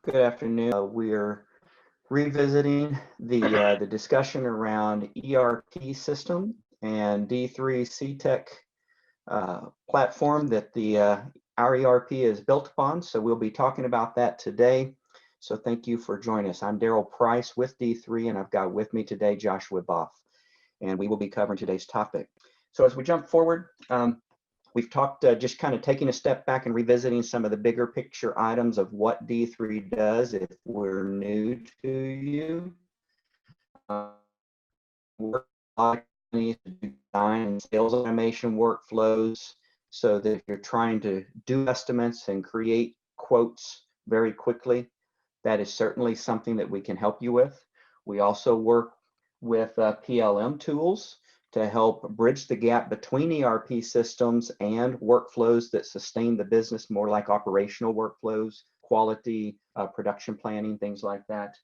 Good afternoon. We're revisiting the discussion around ERP system and D3 CTech platform that our ERP is built upon. So we'll be talking about that today. So thank you for joining us. I'm Daryl Price with D3, and I've got with me today Joshua Boff, and we will be covering today's topic. So as we jump forward, we've talked just kind of taking a step back and revisiting some of the bigger picture items of what D3 does if we're new to you. We're to design and sales automation workflows so that if you're trying to do estimates and create quotes very quickly, that is certainly something that we can help you with. We also work with PLM tools to help bridge the gap between ERP systems and workflows that sustain the business, more like operational workflows, quality, production planning, things like that.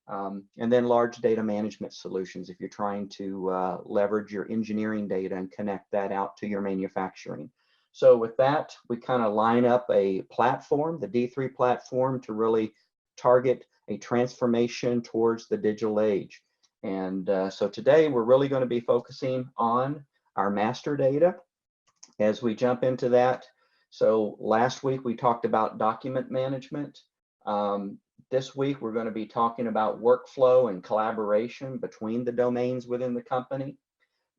And then large data management solutions if you're trying to leverage your engineering data and connect that out to your manufacturing. So with that, we kind of line up a platform, the D3 platform, to really target a transformation towards the digital age. And so today we're really going to be focusing on our master data as we jump into that. So last week we talked about document management. This week we're going to be talking about workflow and collaboration between the domains within the company.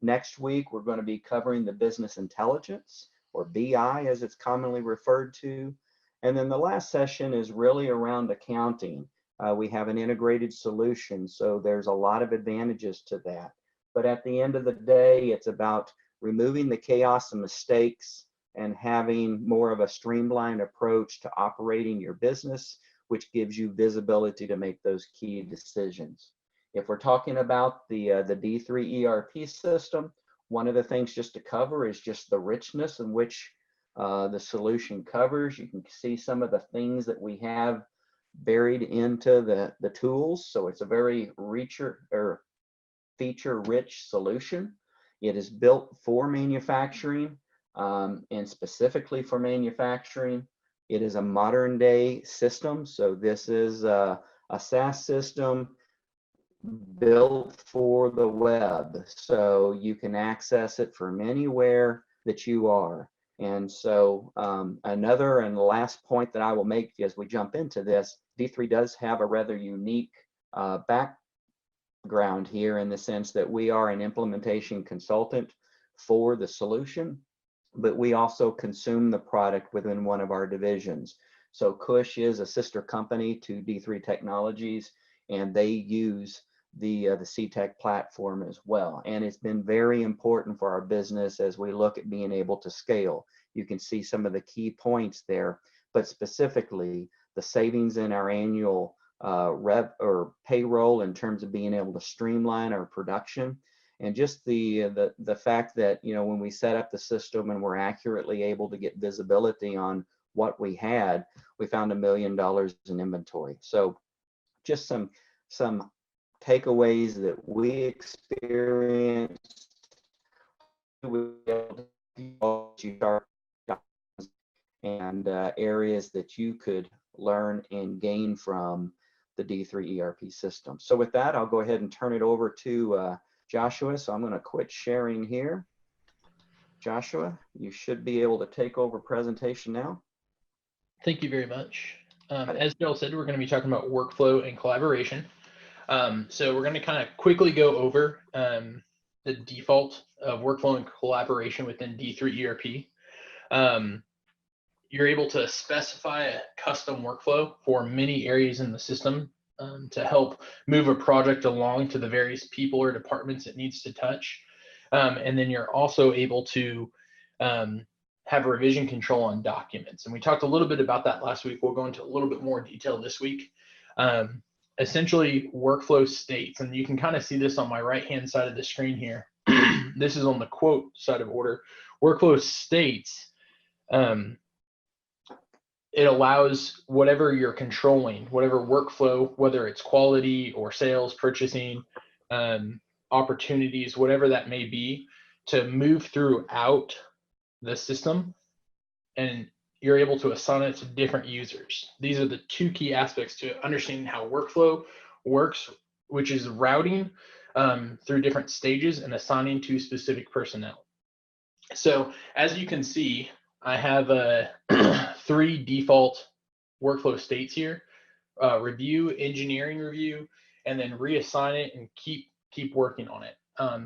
Next week we're going to be covering the business intelligence, or BI as it's commonly referred to. And then the last session is really around accounting. We have an integrated solution, so there's a lot of advantages to that. But at the end of the day, it's about removing the chaos and mistakes and having more of a streamlined approach to operating your business, which gives you visibility to make those key decisions. If we're talking about the D3 ERP system, one of the things just to cover is just the richness in which the solution covers. You can see some of the things that we have buried into the tools. So it's a very feature-rich solution. It is built for manufacturing and specifically for manufacturing. It is a modern day system. So this is a SaaS system built for the web. So you can access it from anywhere that you are. And so another and last point that I will make as we jump into this, D3 does have a rather unique background here in the sense that we are an implementation consultant for the solution, but we also consume the product within one of our divisions. So Cush is a sister company to D3 Technologies, and they use the CTech platform as well. And it's been very important for our business as we look at being able to scale. You can see some of the key points there, but specifically the savings in our annual payroll in terms of being able to streamline our production, and just the fact that, you know, when we set up the system and we're accurately able to get visibility on what we had, we found $1 million in inventory. So just some takeaways that we experienced and areas that you could learn and gain from the D3 ERP system. So with that, I'll go ahead and turn it over to Joshua. So I'm going to quit sharing here. Joshua, you should be able to take over presentation now. Thank you very much. As Bill said, we're going to be talking about workflow and collaboration. So we're going to kind of quickly go over the default of workflow and collaboration within D3 ERP. You're able to specify a custom workflow for many areas in the system to help move a project along to the various people or departments it needs to touch. And then you're also able to have revision control on documents. And we talked a little bit about that last week. We'll go into a little bit more detail this week. Essentially, workflow states, and you can kind of see this on my right-hand side of the screen here. This is on the quote side of order. Workflow states, it allows whatever you're controlling, whatever workflow, whether it's quality or sales, purchasing, opportunities, whatever that may be, to move throughout the system and you're able to assign it to different users. These are the two key aspects to understanding how workflow works, which is routing through different stages and assigning to specific personnel. So as you can see, I have 3 default workflow states here: review, engineering review, and then reassign it and keep working on it.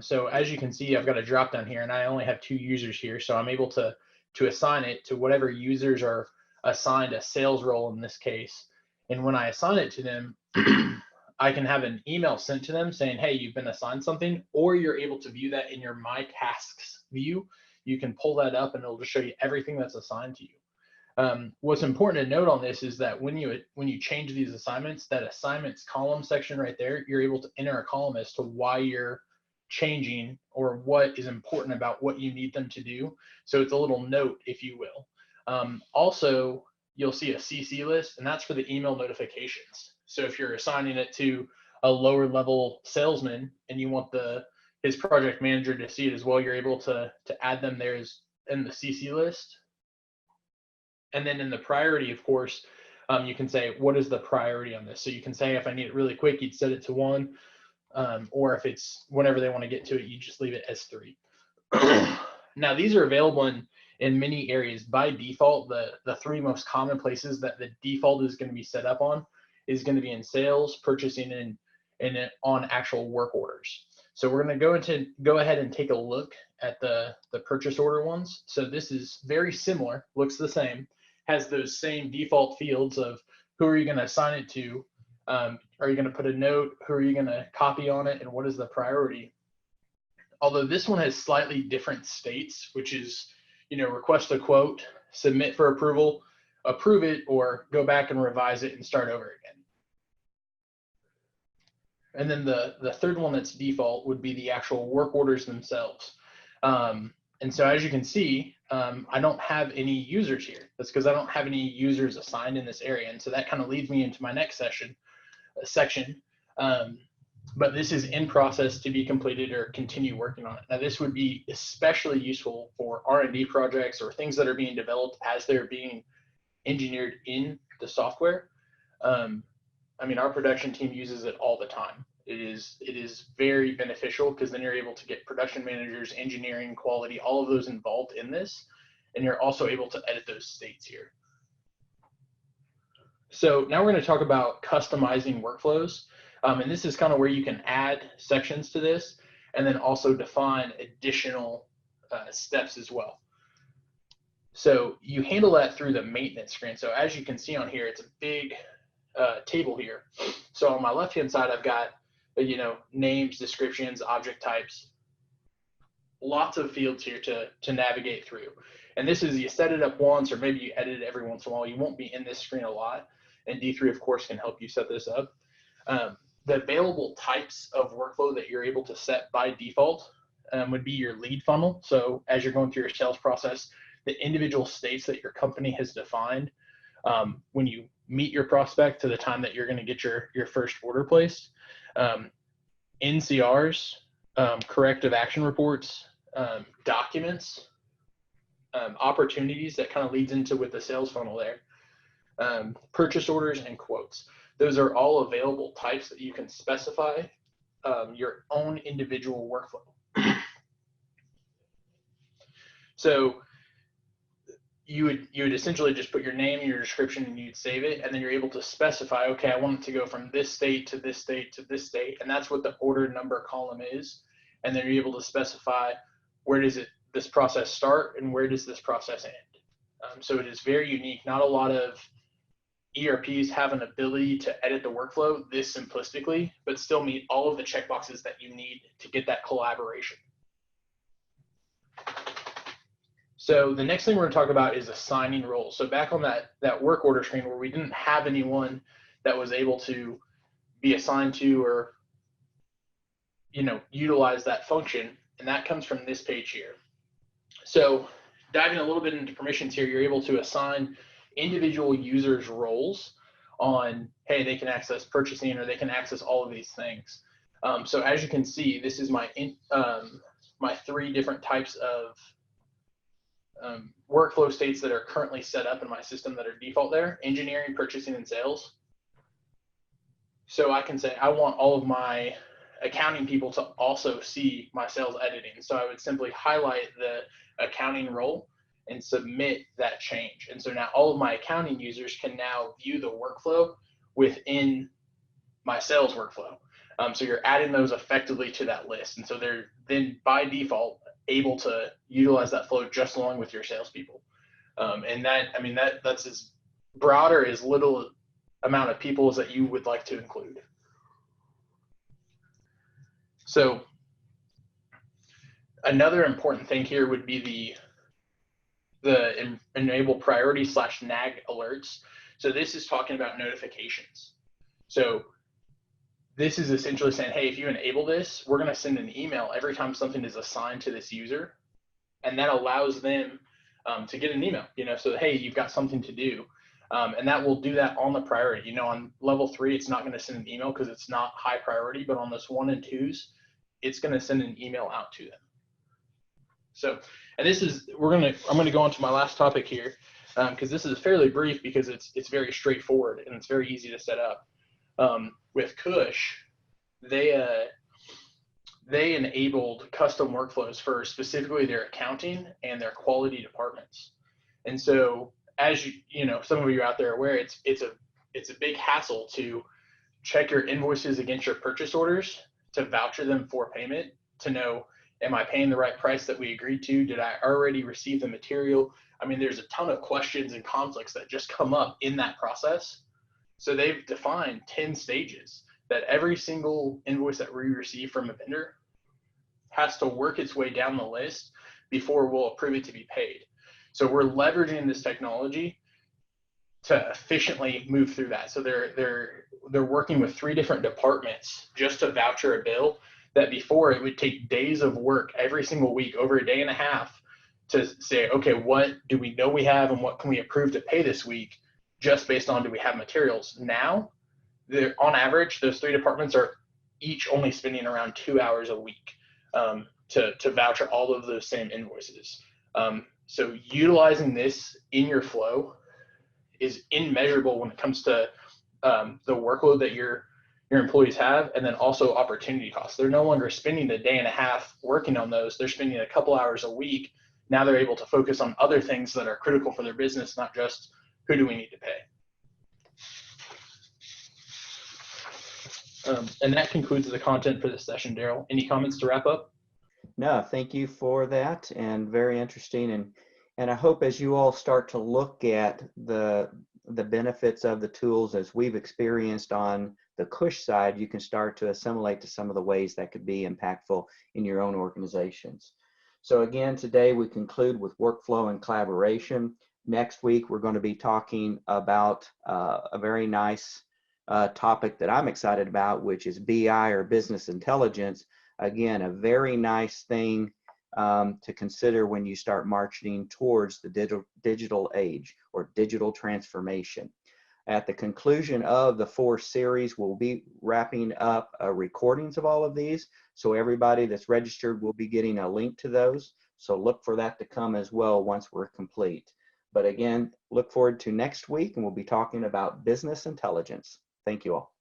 So as you can see, I've got a drop down here, and I only have 2 users here, so I'm able to assign it to whatever users are assigned a sales role in this case. And when I assign it to them, I can have an email sent to them saying, hey, you've been assigned something, or you're able to view that in your My Tasks view. You can pull that up and it'll just show you everything that's assigned to you. What's important to note on this is that when you change these assignments, that assignments column section right there, you're able to enter a column as to why you're changing or what is important about what you need them to do. So it's a little note, if you will. Also, you'll see a CC list, and that's for the email notifications. So if you're assigning it to a lower level salesman and you want his project manager to see it as well, you're able to add them there in the CC list. And then in the priority, of course, you can say, what is the priority on this? So you can say, if I need it really quick, you'd set it to 1. Or if it's whenever they want to get to it, you just leave it as 3. Now, these are available in many areas. By default, the 3 most common places that the default is going to be set up on is going to be in sales, purchasing, and on actual work orders. So we're going to go ahead and take a look at the purchase order ones. So this is very similar, looks the same, has those same default fields of who are you going to assign it to, are you going to put a note, who are you going to copy on it, and what is the priority. Although this one has slightly different states, which is, request a quote, submit for approval, approve it, or go back and revise it and start over again. And then the third one that's default would be the actual work orders themselves. And so as you can see, I don't have any users here. That's because I don't have any users assigned in this area. And so that kind of leads me into my next section. But this is in process to be completed or continue working on it. Now, this would be especially useful for R&D projects or things that are being developed as they're being engineered in the software. Our production team uses it all the time. It is very beneficial because then you're able to get production managers, engineering, quality, all of those involved in this. And you're also able to edit those states here. So now we're going to talk about customizing workflows. And this is kind of where you can add sections to this and then also define additional steps as well. So you handle that through the maintenance screen. So as you can see on here, it's a big table here. So on my left-hand side, I've got, names, descriptions, object types, lots of fields here to navigate through. And this is, you set it up once, or maybe you edit it every once in a while. You won't be in this screen a lot. And D3, of course, can help you set this up. The available types of workflow that you're able to set by default would be your lead funnel. So as you're going through your sales process, the individual states that your company has defined when you meet your prospect to the time that you're going to get your first order placed. NCRs, corrective action reports, documents, opportunities that kind of leads into with the sales funnel there, purchase orders and quotes. Those are all available types that you can specify your own individual workflow. So you would essentially just put your name and your description and you'd save it, and then you're able to specify, okay, I want it to go from this state to this state to this state, and that's what the order number column is. And then you're able to specify where does this process start and where does this process end. So it is very unique. Not a lot of ERPs have an ability to edit the workflow this simplistically, but still meet all of the checkboxes that you need to get that collaboration. So the next thing we're going to talk about is assigning roles. So back on that work order screen where we didn't have anyone that was able to be assigned to or utilize that function, and that comes from this page here. So diving a little bit into permissions here, you're able to assign individual users roles on, hey, they can access purchasing or they can access all of these things. So as you can see, this is my 3 different types of workflow states that are currently set up in my system that are default there: engineering, purchasing, and sales. So I can say I want all of my accounting people to also see my sales editing. So I would simply highlight the accounting role and submit that change. And so now all of my accounting users can now view the workflow within my sales workflow. So you're adding those effectively to that list. And so they're then by default able to utilize that flow just along with your salespeople. And that, I mean, that's as broad or as little amount of people as that you would like to include. So another important thing here would be the enable priority / nag alerts. So this is talking about notifications. So this is essentially saying, hey, if you enable this, we're going to send an email every time something is assigned to this user. And that allows them to get an email, so hey, you've got something to do. And that will do that on the priority. On level 3, it's not going to send an email because it's not high priority, but on this 1 and 2s, it's going to send an email out to them. So, and this is, I'm going to go on to my last topic here, because this is fairly brief because it's very straightforward and it's very easy to set up. With Cush, they enabled custom workflows for specifically their accounting and their quality departments. And so, as some of you out there are aware, it's a big hassle to check your invoices against your purchase orders, to voucher them for payment, to know, am I paying the right price that we agreed to? Did I already receive the material? I mean, there's a ton of questions and conflicts that just come up in that process. So they've defined 10 stages that every single invoice that we receive from a vendor has to work its way down the list before we'll approve it to be paid. So we're leveraging this technology to efficiently move through that. So they're working with 3 different departments just to voucher a bill that before it would take days of work every single week, over a day and a half, to say, okay, what do we know we have and what can we approve to pay this week, just based on do we have materials. Now, on average, those 3 departments are each only spending around 2 hours a week to voucher all of those same invoices. So utilizing this in your flow is immeasurable when it comes to the workload that your employees have, and then also opportunity costs. They're no longer spending a day and a half working on those. They're spending a couple hours a week. Now they're able to focus on other things that are critical for their business, not just who do we need to pay. And that concludes the content for this session, Daryl. Any comments to wrap up? No, thank you for that, and very interesting. And I hope as you all start to look at the benefits of the tools as we've experienced on the Cush side, you can start to assimilate to some of the ways that could be impactful in your own organizations. So again, today we conclude with workflow and collaboration. Next week, we're going to be talking about a very nice topic that I'm excited about, which is BI, or business intelligence. Again, a very nice thing to consider when you start marching towards the digital age or digital transformation. At the conclusion of the 4 series, we'll be wrapping up recordings of all of these. So everybody that's registered will be getting a link to those. So look for that to come as well once we're complete. But again, look forward to next week, and we'll be talking about business intelligence. Thank you all.